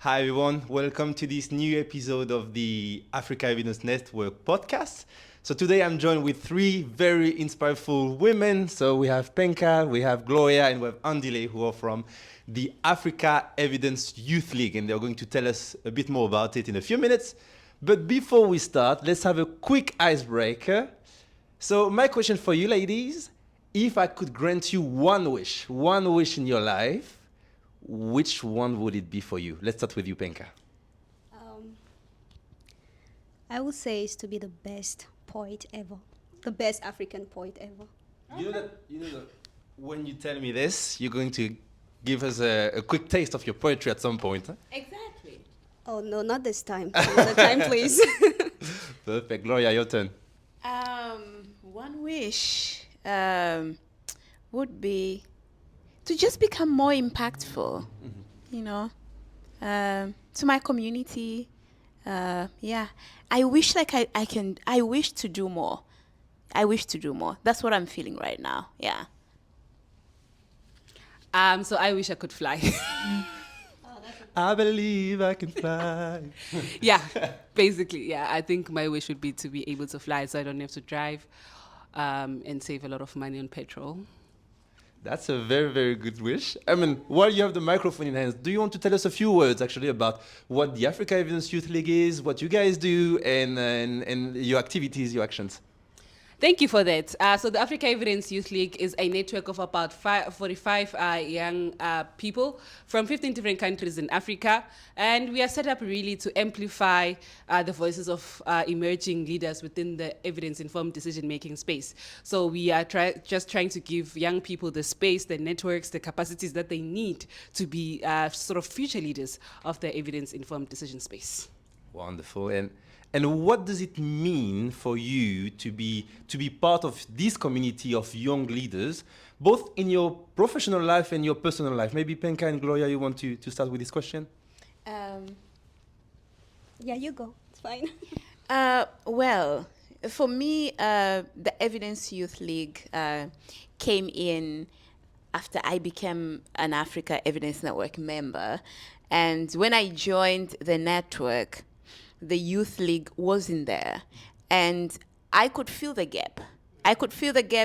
Hi everyone, welcome to this new episode of the Africa Evidence Network podcast. So today I'm joined with three very inspireful women. So we have Penka, we have Gloria, and we have Andile, who are from the Africa Evidence Youth League, and they're going to tell us a bit more about it in a few minutes. But before we start, let's have a quick icebreaker. So my question for you ladies, if I could grant you one wish in your life, which one would it be for you? Let's start with you, Penka. I would say it's to be the best poet ever, the best African poet ever. You know that when you tell me this, you're going to give us a quick taste of your poetry at some point. Huh? Exactly. Oh no, not this time. Another time, please. Perfect. Gloria, your turn. One wish would be to just become more impactful, to my community. I wish I wish to do more. That's what I'm feeling right now. Yeah. So I wish I could fly. I believe I can fly. Yeah, basically, yeah. I think my wish would be to be able to fly so I don't have to drive and save a lot of money on petrol. That's a very, very good wish. I mean, while you have the microphone in hands, do you want to tell us a few words actually about what the Africa Evidence Youth League is, what you guys do, and your activities, your actions? Thank you for that. So the Africa Evidence Youth League is a network of about 45 young people from 15 different countries in Africa. And we are set up really to amplify the voices of emerging leaders within the evidence-informed decision-making space. So we are just trying to give young people the space, the networks, the capacities that they need to be sort of future leaders of the evidence-informed decision space. Wonderful. And what does it mean for you to be part of this community of young leaders, both in your professional life and your personal life? Maybe Penka and Gloria, you want to start with this question? Yeah, you go. It's fine. Well, for me, the Evidence Youth League came in after I became an Africa Evidence Network member. And when I joined the network, the Youth League wasn't there. And I could feel the gap.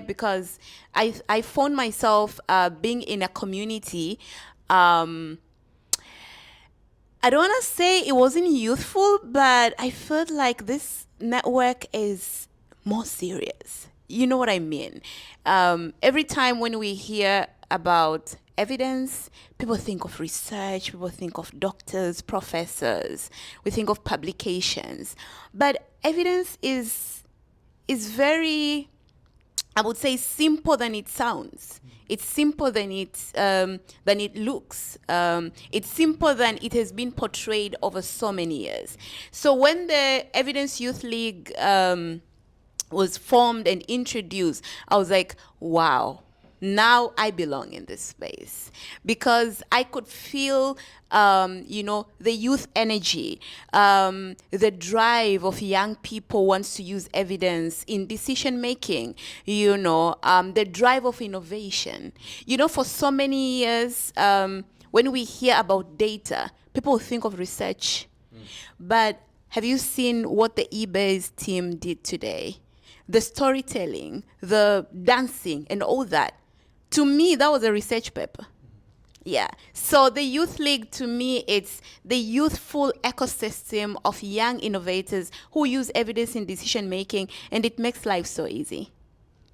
Because I found myself being in a community. I don't want to say it wasn't youthful, but I felt like this network is more serious. You know what I mean? Every time when we hear about evidence, people think of research, people think of doctors, professors, we think of publications. But evidence is very, I would say, simple than it sounds. It's simple than it looks. It's simple than it has been portrayed over so many years. So when the Evidence Youth League was formed and introduced, I was like, wow. Now I belong in this space because I could feel, the youth energy, the drive of young people wants to use evidence in decision making, the drive of innovation. For so many years, when we hear about data, people think of research. But have you seen what the eBay's team did today? The storytelling, the dancing, and all that. To me, that was a research paper. Yeah. So the Youth League, to me, it's the youthful ecosystem of young innovators who use evidence in decision making, and it makes life so easy.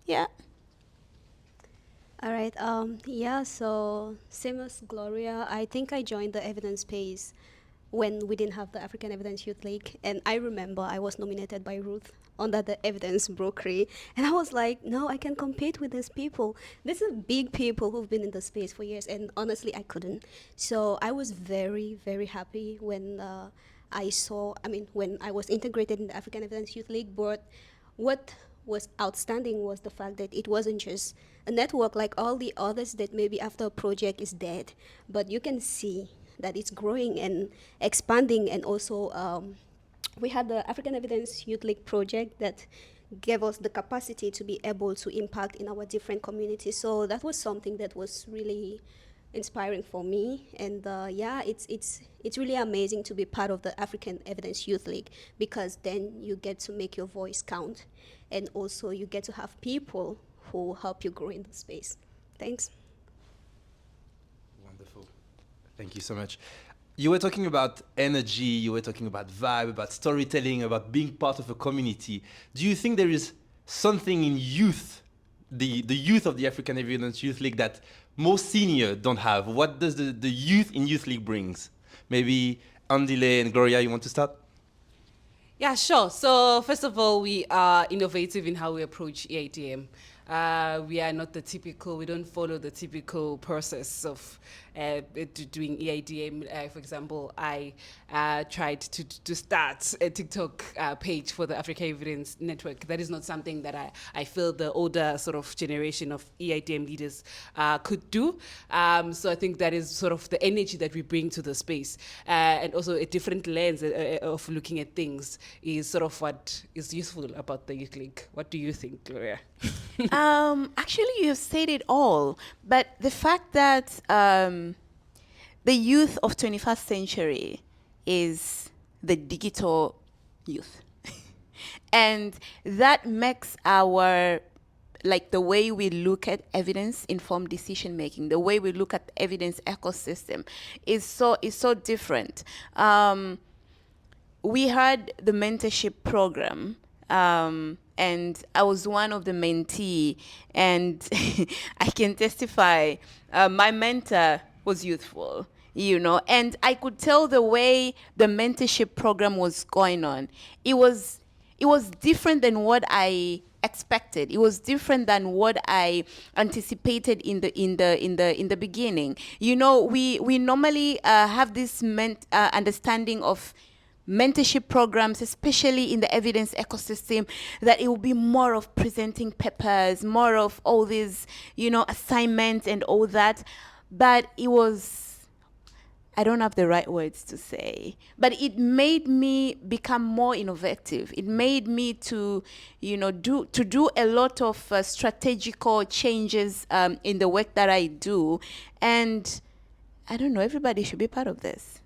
Yeah. All right. So same as Gloria, I think I joined the evidence space when we didn't have the African Evidence Youth League. And I remember I was nominated by Ruth under the evidence brokery. And I was like, no, I can compete with these people. These are big people who've been in the space for years. And honestly, I couldn't. So I was very, very happy when when I was integrated in the African Evidence Youth League. But what was outstanding was the fact that it wasn't just a network like all the others that maybe after a project is dead. But you can see that it's growing and expanding. And also we had the African Evidence Youth League project that gave us the capacity to be able to impact in our different communities. So that was something that was really inspiring for me. And yeah, it's really amazing to be part of the African Evidence Youth League, because then you get to make your voice count, and also you get to have people who help you grow in the space. Thanks. Wonderful. Thank you so much. You were talking about energy, you were talking about vibe, about storytelling, about being part of a community. Do you think there is something in youth, the youth of the African Evidence Youth League, that most senior don't have? What does the youth in Youth League brings? Maybe Andile and Gloria, you want to start? Yeah, sure. So first of all, we are innovative in how we approach EIDM. We are not the typical, we don't follow the typical process of doing EIDM. For example, I tried to start a TikTok page for the Africa Evidence Network. That is not something that I feel the older sort of generation of EIDM leaders could do. So I think that is sort of the energy that we bring to the space. And also a different lens of looking at things is sort of what is useful about the Youth League. What do you think, Gloria? Actually, you have said it all. But the fact that the youth of 21st century is the digital youth. And that makes our, like, the way we look at evidence-informed decision-making, the way we look at the evidence ecosystem is so different. We had the mentorship program, and I was one of the mentee, and I can testify, my mentor was youthful, and I could tell the way the mentorship program was going on. It was different than what I expected. It was different than what I anticipated in the beginning. We normally have this understanding of mentorship programs, especially in the evidence ecosystem, that it will be more of presenting papers, more of all these, assignments and all that. But it was, I don't have the right words to say, but it made me become more innovative. It made me to do a lot of strategical changes in the work that I do. And I don't know, everybody should be part of this.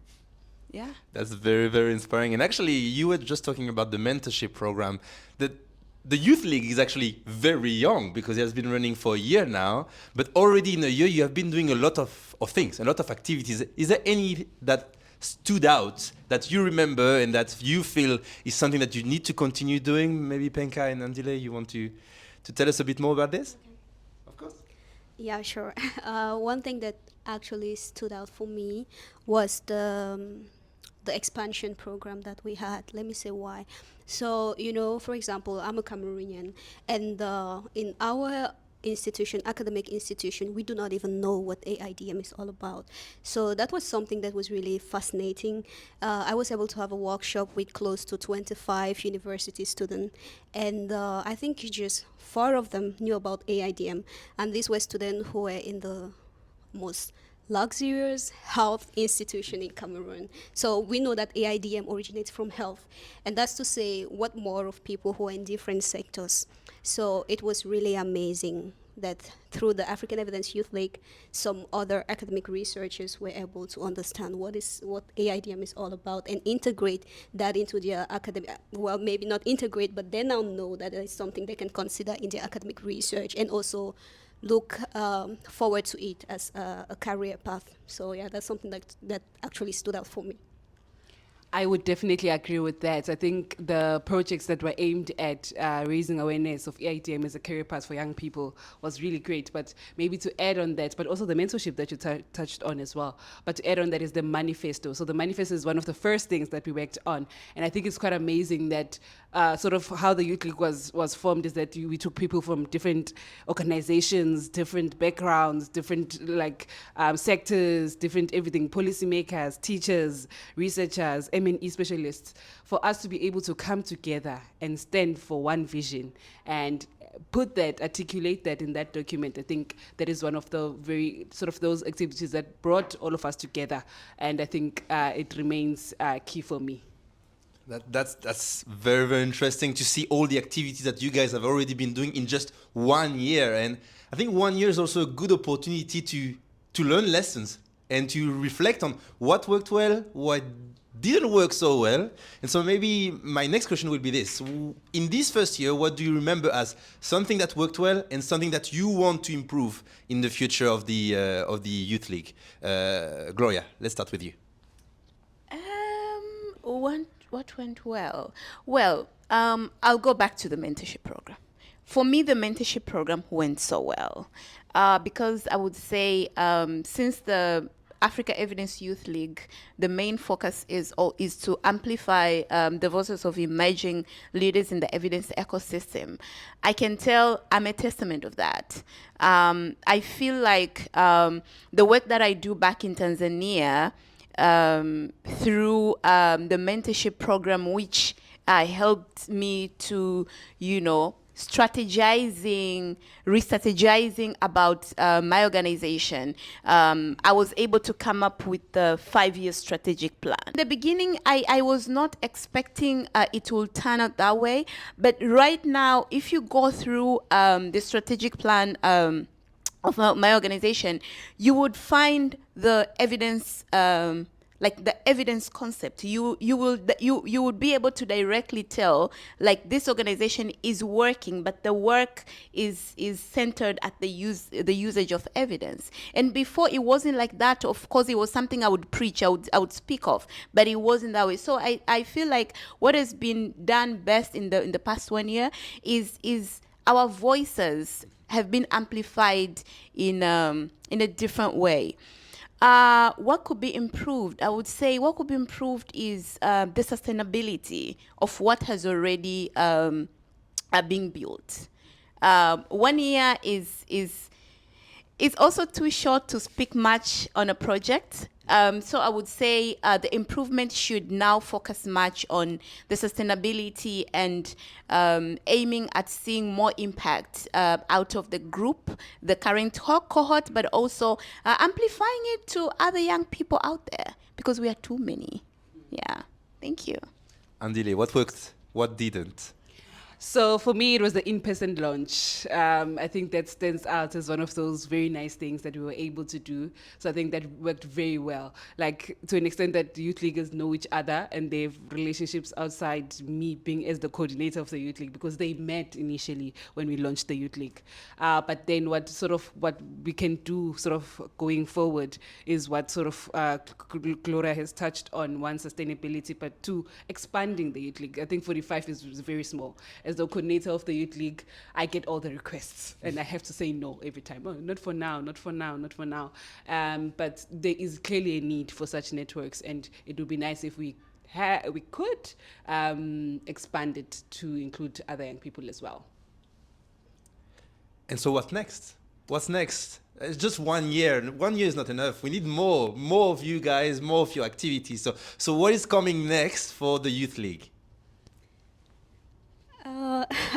Yeah. That's very, very inspiring. And actually, you were just talking about the mentorship program. The Youth League is actually very young because it has been running for a year now. But already in a year, you have been doing a lot of things, a lot of activities. Is there any that stood out that you remember and that you feel is something that you need to continue doing? Maybe Penka and Andile, you want to tell us a bit more about this? Okay. Of course. Yeah, sure. One thing that actually stood out for me was the expansion program that we had. Let me say why. So, for example, I'm a Cameroonian, and in our academic institution, we do not even know what AIDM is all about. So that was something that was really fascinating. I was able to have a workshop with close to 25 university students, and I think just 4 of them knew about AIDM, and these were students who were in the most luxurious health institution in Cameroon. So we know that AIDM originates from health, and that's to say, what more of people who are in different sectors. So it was really amazing that through the African Evidence Youth League, some other academic researchers were able to understand what AIDM is all about and integrate that into their academic, well, maybe not integrate, but they now know that it's something they can consider in their academic research, and also look forward to it as a career path. So yeah, that's something that actually stood out for me. I would definitely agree with that. I think the projects that were aimed at raising awareness of EIDM as a career path for young people was really great. But maybe to add on that, but also the mentorship that you touched on as well. But to add on that is the manifesto. So the manifesto is one of the first things that we worked on. And I think it's quite amazing that sort of how the Youth League was formed is that we took people from different organizations, different backgrounds, different sectors, different everything, policymakers, teachers, researchers, M&E specialists, for us to be able to come together and stand for one vision and articulate that in that document. I think that is one of the very sort of those activities that brought all of us together. And I think it remains key for me. That's very, very interesting to see all the activities that you guys have already been doing in just 1 year. And I think 1 year is also a good opportunity to to learn lessons and to reflect on what worked well, what didn't work so well. And so maybe my next question will be this. In this first year, what do you remember as something that worked well and something that you want to improve in the future of the Youth League? Gloria, let's start with you. What went well? Well, I'll go back to the mentorship program. For me, the mentorship program went so well because I would say since the Africa Evidence Youth League, the main focus is to amplify the voices of emerging leaders in the evidence ecosystem. I can tell I'm a testament of that. I feel like the work that I do back in Tanzania through the mentorship program, which helped me to, re-strategizing about my organization. I was able to come up with the 5-year strategic plan. In the beginning, I was not expecting it will turn out that way, but right now, if you go through the strategic plan of my organization, you would find the evidence like the evidence concept. You would be able to directly tell like this organization is working, but the work is centered at the usage of evidence. And before it wasn't like that. Of course, it was something I would preach, I would speak of, but it wasn't that way. So I feel like what has been done best in the past 1 year is our voices have been amplified in a different way. What could be improved? I would say what could be improved is the sustainability of what has already been built. 1 year is also too short to speak much on a project. So I would say the improvement should now focus much on the sustainability and aiming at seeing more impact out of the group, the current cohort, but also amplifying it to other young people out there because we are too many. Yeah, thank you. Andile, what worked? What didn't? So for me, it was the in-person launch. I think that stands out as one of those very nice things that we were able to do. So I think that worked very well. Like to an extent that youth leaguers know each other and they have relationships outside me being as the coordinator of the youth league because they met initially when we launched the youth league. But then what we can do sort of going forward is what sort of Gloria has touched on. One, sustainability, but two, expanding the youth league. I think 45 is very small. As the coordinator of the youth league, I get all the requests and I have to say no every time. Oh, not for now, not for now, not for now. But there is clearly a need for such networks, and it would be nice if we could expand it to include other young people as well. And so what's next? What's next? It's just 1 year. 1 year is not enough. We need more of you guys, more of your activities. So what is coming next for the youth league?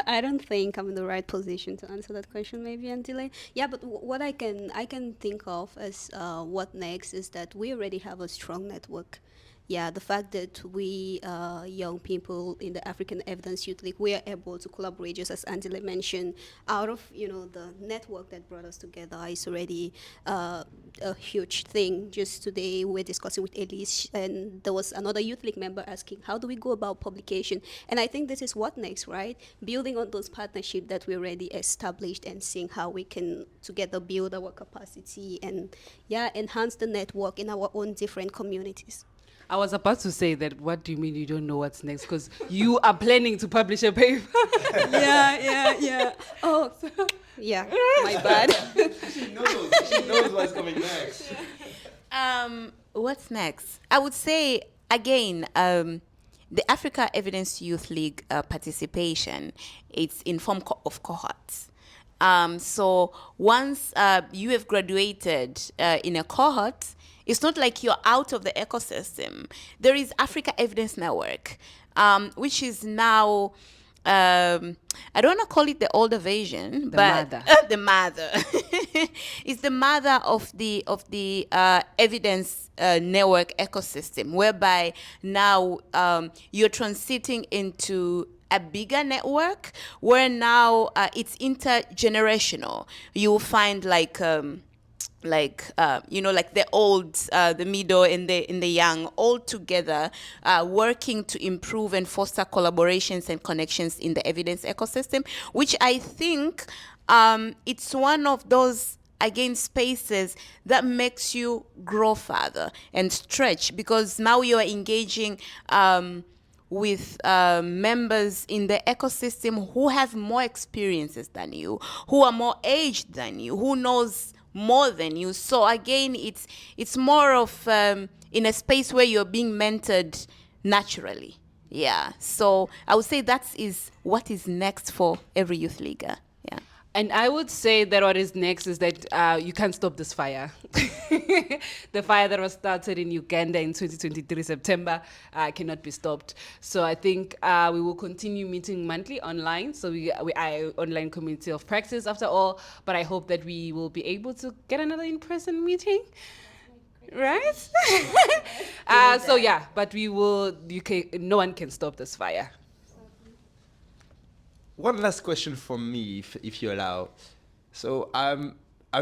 I don't think I'm in the right position to answer that question, maybe, Antile. Yeah, but what I can think of as what next is that we already have a strong network. Yeah, the fact that we young people in the African Evidence Youth League, we are able to collaborate, just as Angela mentioned, out of the network that brought us together is already a huge thing. Just today we're discussing with Elise, and there was another Youth League member asking, how do we go about publication? And I think this is what next, right? Building on those partnerships that we already established and seeing how we can together build our capacity and enhance the network in our own different communities. I was about to say that, what do you mean you don't know what's next? Because you are planning to publish a paper. Yeah. Oh, yeah, my bad. She knows what's coming next. What's next? I would say, again, the Africa Evidence Youth League participation, it's in form of cohorts. So once you have graduated in a cohort, it's not like you're out of the ecosystem. There is Africa Evidence Network, which is now, I don't want to call it the older version, but the mother. It's the mother of the evidence network ecosystem, whereby now you're transiting into a bigger network where now it's intergenerational. You will find like like like the old, the middle, and the young, all together, working to improve and foster collaborations and connections in the evidence ecosystem, which I think it's one of those, again, spaces that makes you grow further and stretch, because now you are engaging with members in the ecosystem who have more experiences than you, who are more aged than you, who knows more than you. So again, it's more of in a space where you're being mentored naturally. Yeah. So I would say that is what is next for every youth leaguer. Yeah. And I would say that what is next is that you can't stop this fire. The fire that was started in Uganda in 2023 September cannot be stopped. So I think we will continue meeting monthly online. So we are an online community of practice after all. But I hope that we will be able to get another in-person meeting. Right? So yeah, but we will. No one can stop this fire. One last question from me, if you allow. So I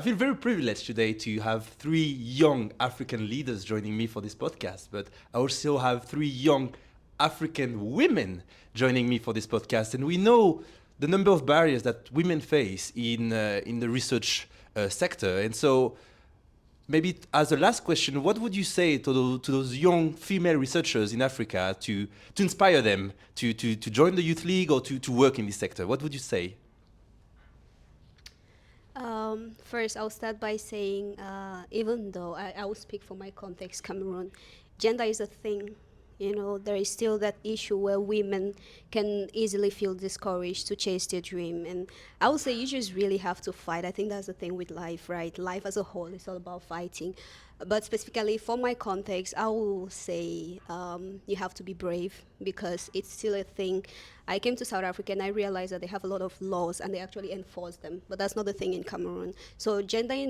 feel very privileged today to have three young African leaders joining me for this podcast, but I also have three young African women joining me for this podcast. And we know the number of barriers that women face in the research sector. And so maybe as a last question, what would you say to those young female researchers in Africa to inspire them to join the Youth League or to work in this sector? What would you say? First, I'll start by saying, even though I will speak for my context, Cameroon, gender is a thing. You know, there is still that issue where women can easily feel discouraged to chase their dream. And I would say you just really have to fight. I think that's the thing with life, right? Life as a whole is all about fighting. But specifically for my context, I will say you have to be brave, because it's still a thing. I came to South Africa and I realized that they have a lot of laws and they actually enforce them. But that's not the thing in Cameroon. So gender-based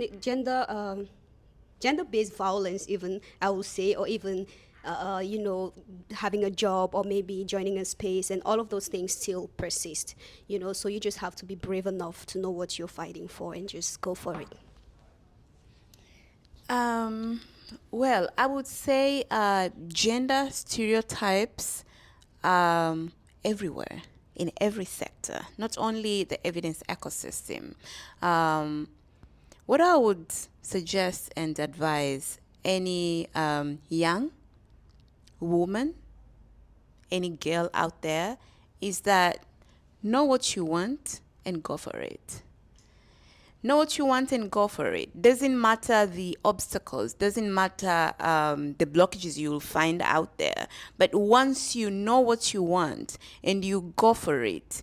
violence, even, I would say, or even having a job or maybe joining a space, and all of those things still persist, so you just have to be brave enough to know what you're fighting for and just go for it. Well, I would say gender stereotypes everywhere, in every sector, not only the evidence ecosystem. What I would suggest and advise any young woman, any girl out there, is that know what you want and go for it. Know what you want and go for it. Doesn't matter the obstacles, doesn't matter the blockages you'll find out there. But once you know what you want and you go for it,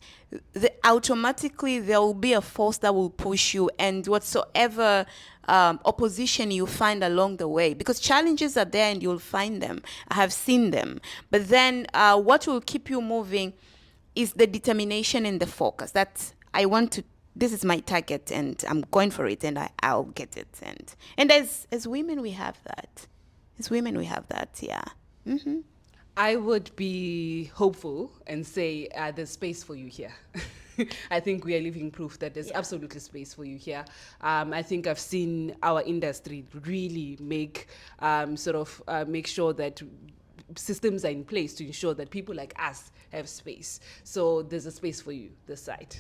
automatically there will be a force that will push you, and whatsoever opposition you find along the way, because challenges are there and you'll find them. I have seen them. But then what will keep you moving is the determination and the focus. That this is my target and I'm going for it, and I'll get it. And as women, we have that. Yeah. Mm-hmm. I would be hopeful and say there's space for you here. I think we are living proof that there's absolutely space for you here. I think I've seen our industry really make sure that systems are in place to ensure that people like us have space. So there's a space for you this side.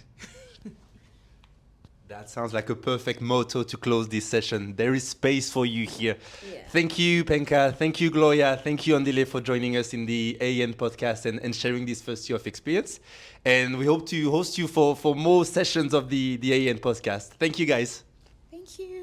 That sounds like a perfect motto to close this session. There is space for you here. Yeah. Thank you, Penka. Thank you, Gloria. Thank you, Andile, for joining us in the AEN podcast and sharing this first year of experience. And we hope to host you for more sessions of the AEN podcast. Thank you, guys. Thank you.